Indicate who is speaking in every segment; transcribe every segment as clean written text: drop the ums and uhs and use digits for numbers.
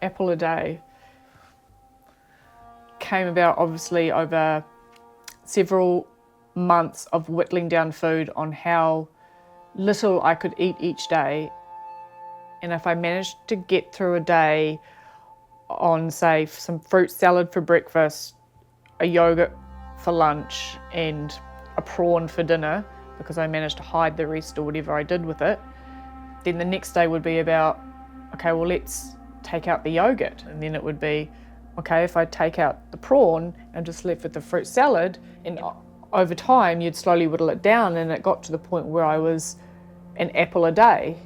Speaker 1: apple a day came about obviously over several months of whittling down food on how little I could eat each day. And if I managed to get through a day on, say, some fruit salad for breakfast, a yogurt for lunch, and a prawn for dinner, because I managed to hide the rest or whatever I did with it, then the next day would be about, okay, well, let's take out the yogurt. And then it would be, okay, if I take out the prawn and just left with the fruit salad, and over time you'd slowly whittle it down, and it got to the point where I was an apple a day.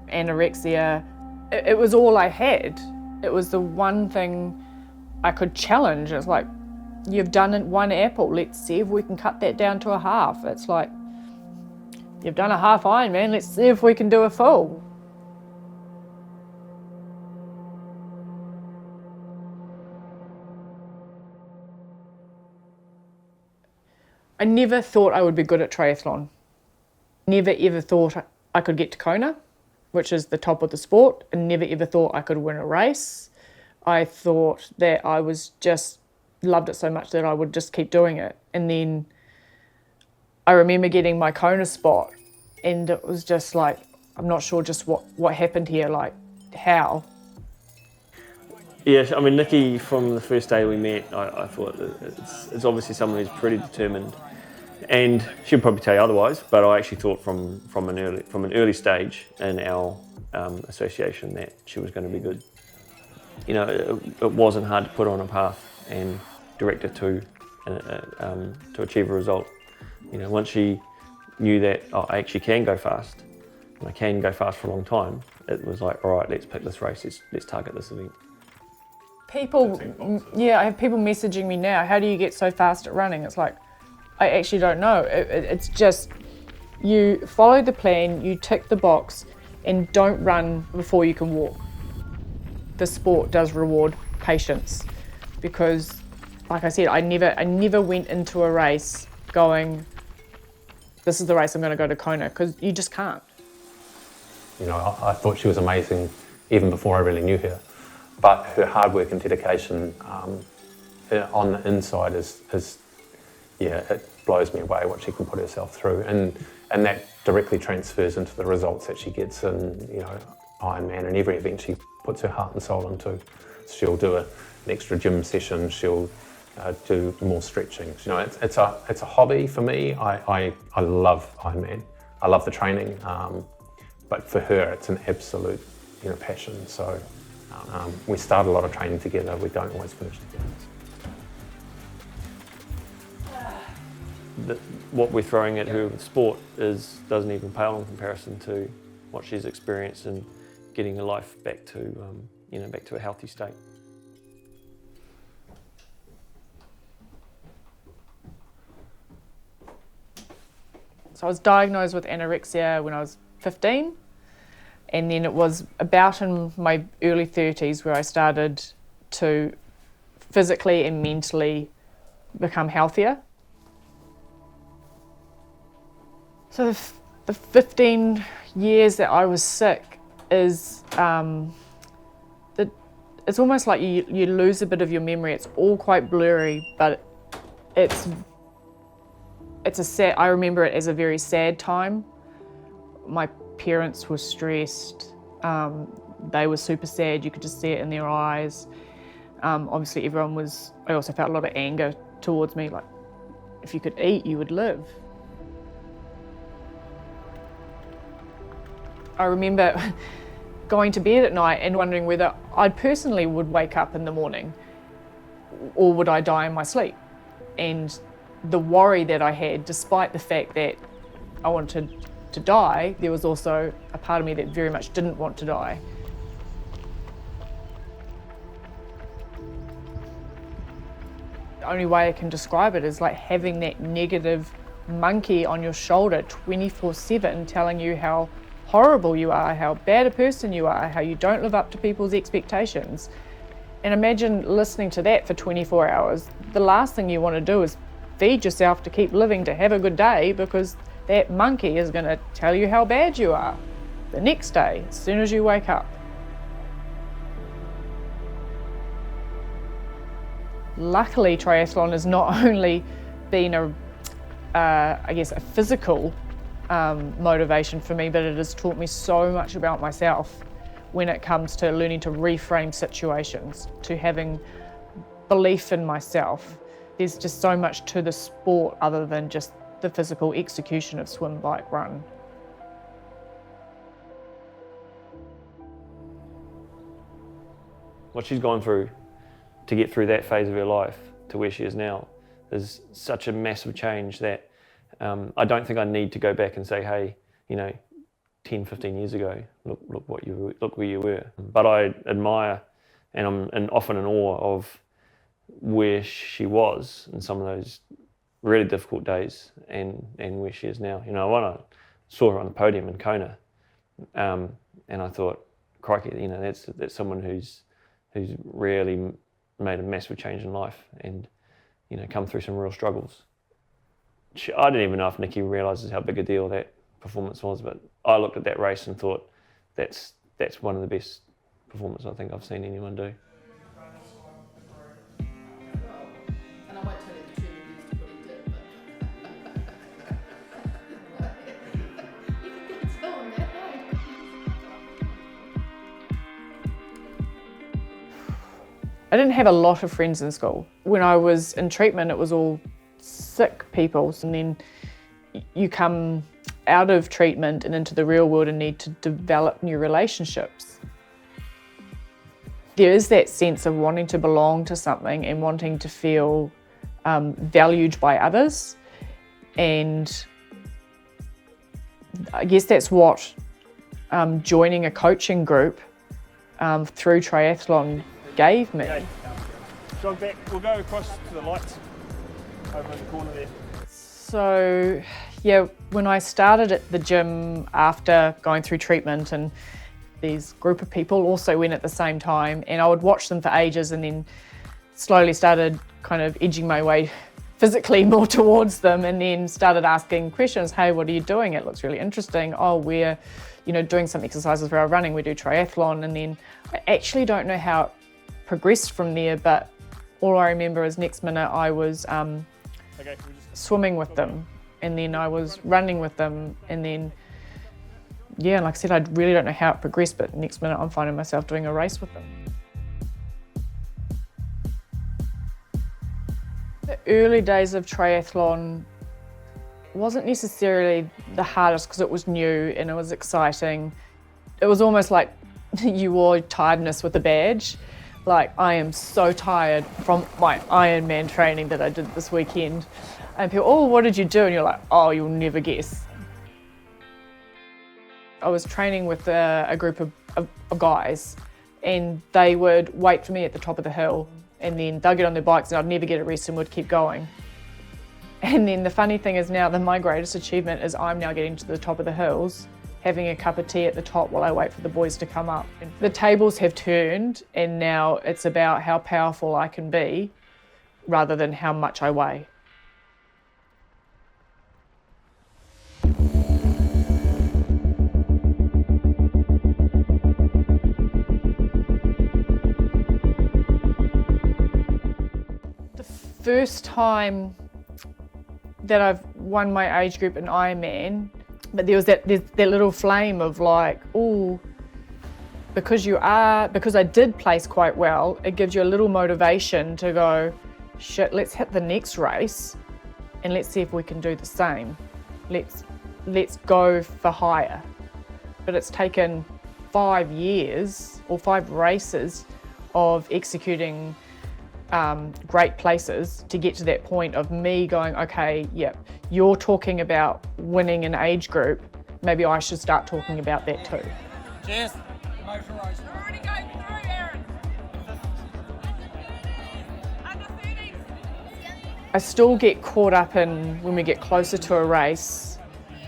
Speaker 1: Anorexia, it was all I had. It was the one thing I could challenge. It's like, you've done it one apple, let's see if we can cut that down to a half. It's like, you've done a half Ironman, let's see if we can do a full. I never thought I would be good at triathlon. Never ever thought I could get to Kona, which is the top of the sport, and never ever thought I could win a race. I thought that I was just loved it so much that I would just keep doing it. And then I remember getting my Kona spot, and it was just like, I'm not sure just what happened here, like how.
Speaker 2: Yeah, I mean, Nikki, from the first day we met, I thought it's obviously someone who's pretty determined, and she'll probably tell you otherwise, but I actually thought from an early stage in our association that she was going to be good. You know, it wasn't hard to put on a path and direct it to achieve a result. You know, once she knew that I actually can go fast, and I can go fast for a long time, it was like, all right, let's pick this race, let's target this event.
Speaker 1: People, yeah, I have people messaging me now, how do you get so fast at running? It's like, I actually don't know. It's just, you follow the plan, you tick the box, and don't run before you can walk. The sport does reward patience, because, like I said, I never went into a race going, this is the race I'm going to go to Kona, because you just can't.
Speaker 3: You know, I thought she was amazing even before I really knew her. But her hard work and dedication on the inside is yeah, it blows me away what she can put herself through, and that directly transfers into the results that she gets in, you know, Ironman and every event she puts her heart and soul into. She'll do an extra gym session, she'll do more stretching. You know, it's a hobby for me. I love Ironman, I love the training, but for her it's an absolute, you know, passion. So. We start a lot of training together, we don't always finish together.
Speaker 2: What we're throwing at her with sport doesn't even pale in comparison to what she's experienced in getting her life back to, back to a healthy state.
Speaker 1: So I was diagnosed with anorexia when I was 15. And then it was about in my early 30s where I started to physically and mentally become healthier. So the 15 years that I was sick is, it's almost like you lose a bit of your memory. It's all quite blurry, but it's a sad, I remember it as a very sad time. My parents were stressed, they were super sad, you could just see it in their eyes. Obviously everyone was, I also felt a lot of anger towards me, like, if you could eat, you would live. I remember going to bed at night and wondering whether I personally would wake up in the morning or would I die in my sleep. And the worry that I had, despite the fact that I wanted to die, there was also a part of me that very much didn't want to die. The only way I can describe it is like having that negative monkey on your shoulder 24/7 telling you how horrible you are, how bad a person you are, how you don't live up to people's expectations. And imagine listening to that for 24 hours. The last thing you want to do is feed yourself to keep living, to have a good day, because that monkey is going to tell you how bad you are. the next day, as soon as you wake up. Luckily, triathlon has not only been a physical motivation for me, but it has taught me so much about myself when it comes to learning to reframe situations, to having belief in myself. There's just so much to the sport other than just the physical execution of swim, bike, run.
Speaker 2: What she's gone through to get through that phase of her life to where she is now is such a massive change that I don't think I need to go back and say, hey, 10, 15 years ago, look where you were. But I admire and I'm often in awe of where she was in some of those really difficult days and where she is now. When I saw her on the podium in Kona, and I thought, crikey, that's someone who's really made a massive change in life and come through some real struggles. I didn't even know if Nikki realises how big a deal that performance was, but I looked at that race and thought that's one of the best performances I think I've seen anyone do.
Speaker 1: I didn't have a lot of friends in school. When I was in treatment, it was all sick people, and then you come out of treatment and into the real world and need to develop new relationships. There is that sense of wanting to belong to something and wanting to feel valued by others, and I guess that's what joining a coaching group through triathlon gave me.
Speaker 2: Okay. Jog back, we'll go across to the lights over in the corner there.
Speaker 1: So yeah, when I started at the gym after going through treatment, and these group of people also went at the same time, and I would watch them for ages and then slowly started kind of edging my way physically more towards them, and then started asking questions. Hey, what are you doing? It looks really interesting. Oh, we're doing some exercises for our running. We do triathlon. And then I actually don't know how it progressed from there, but all I remember is next minute I was swimming with them, and then I was running with them, and then like I said, I really don't know how it progressed, but next minute I'm finding myself doing a race with them. The early days of triathlon wasn't necessarily the hardest because it was new and it was exciting. It was almost like you wore tiredness with a badge. Like, I am so tired from my Ironman training that I did this weekend. And people, oh, what did you do? And you're like, oh, you'll never guess. I was training with a group of guys, and they would wait for me at the top of the hill, and then they'll get on their bikes and I'd never get a rest and would keep going. And then the funny thing is now that my greatest achievement is I'm now getting to the top of the hills, having a cup of tea at the top while I wait for the boys to come up. The tables have turned, and now it's about how powerful I can be rather than how much I weigh. The first time that I've won my age group in Ironman, but there was that little flame of like, oh, because I did place quite well, it gives you a little motivation to go, shit, let's hit the next race and let's see if we can do the same. Let's go for higher. But it's taken 5 years or 5 races of executing great places to get to that point of me going, okay, yep, you're talking about winning an age group, maybe I should start talking about that too.
Speaker 4: Cheers. Emotional race.
Speaker 5: We're already going through, Aaron. Under 30s.
Speaker 1: I still get caught up in when we get closer to a race,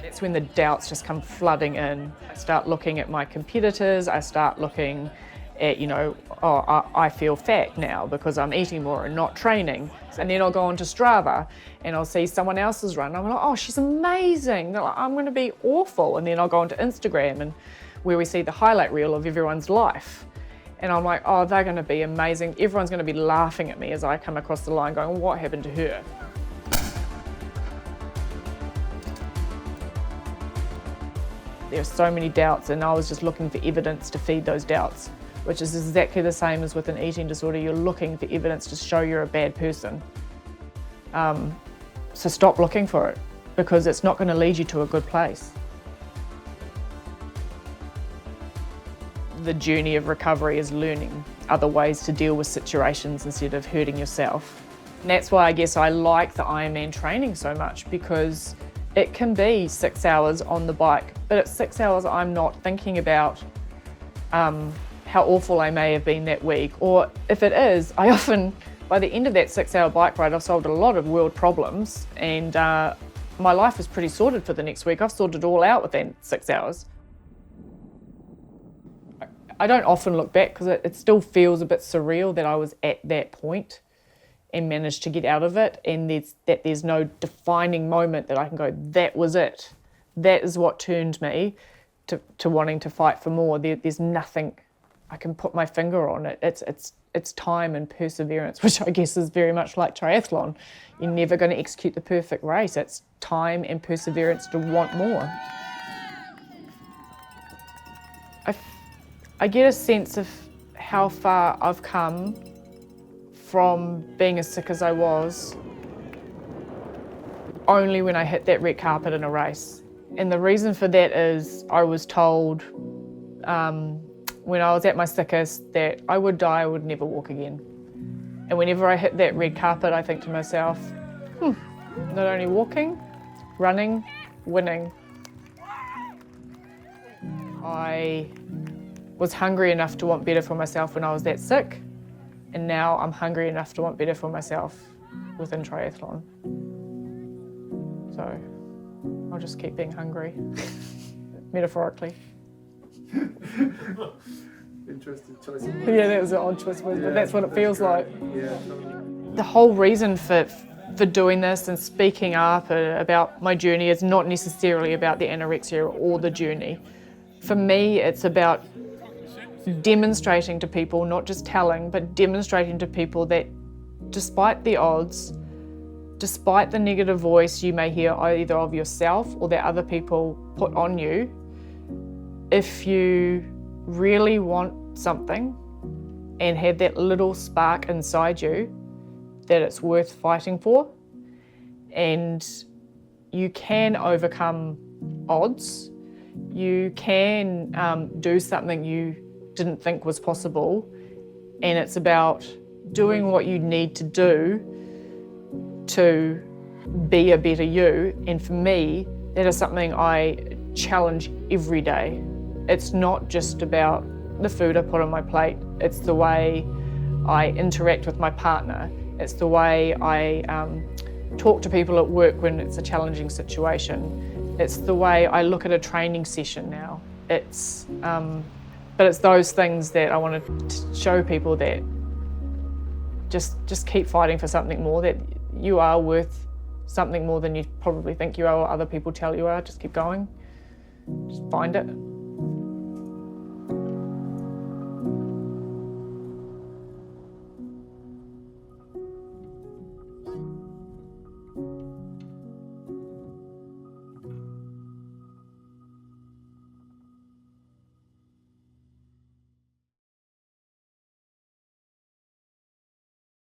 Speaker 1: that's when the doubts just come flooding in. I start looking at my competitors, I start looking at, I feel fat now because I'm eating more and not training. And then I'll go onto Strava and I'll see someone else's run. I'm like, oh, she's amazing. They're like, I'm going to be awful. And then I'll go onto Instagram and where we see the highlight reel of everyone's life. And I'm like, oh, they're going to be amazing. Everyone's going to be laughing at me as I come across the line going, what happened to her? There are so many doubts, and I was just looking for evidence to feed those doubts, which is exactly the same as with an eating disorder. You're looking for evidence to show you're a bad person. So stop looking for it, because it's not going to lead you to a good place. The journey of recovery is learning other ways to deal with situations instead of hurting yourself. And that's why I guess I like the Ironman training so much, because it can be 6 hours on the bike, but at 6 hours I'm not thinking about how awful I may have been that week, or if it is, I often, by the end of that 6 hour bike ride, I've solved a lot of world problems, and my life is pretty sorted for the next week. I've sorted it all out within 6 hours. I don't often look back because it still feels a bit surreal that I was at that point and managed to get out of it, and there's no defining moment that I can go, that was it. That is what turned me to wanting to fight for more. There's nothing I can put my finger on it. It's time and perseverance, which I guess is very much like triathlon. You're never going to execute the perfect race. It's time and perseverance to want more. I get a sense of how far I've come from being as sick as I was only when I hit that red carpet in a race. And the reason for that is I was told when I was at my sickest that I would die, I would never walk again. And whenever I hit that red carpet, I think to myself, not only walking, running, winning. I was hungry enough to want better for myself when I was that sick, and now I'm hungry enough to want better for myself within triathlon. So I'll just keep being hungry, metaphorically.
Speaker 6: Interesting choice of words.
Speaker 1: Yeah, that was an odd choice of words, but that's what it feels
Speaker 6: great.
Speaker 1: like.
Speaker 6: Yeah, totally.
Speaker 1: The whole reason for doing this and speaking up about my journey is not necessarily about the anorexia or the journey. For me, it's about demonstrating to people, not just telling, but demonstrating to people that despite the odds, despite the negative voice you may hear either of yourself or that other people put on you, if you really want something and have that little spark inside you, that it's worth fighting for, and you can overcome odds, you can do something you didn't think was possible, and it's about doing what you need to do to be a better you. And for me, that is something I challenge every day. It's not just about the food I put on my plate, it's the way I interact with my partner, it's the way I talk to people at work when it's a challenging situation, it's the way I look at a training session now. But it's those things that I want to show people, that just keep fighting for something more, that you are worth something more than you probably think you are or other people tell you are. Just keep going, just find it.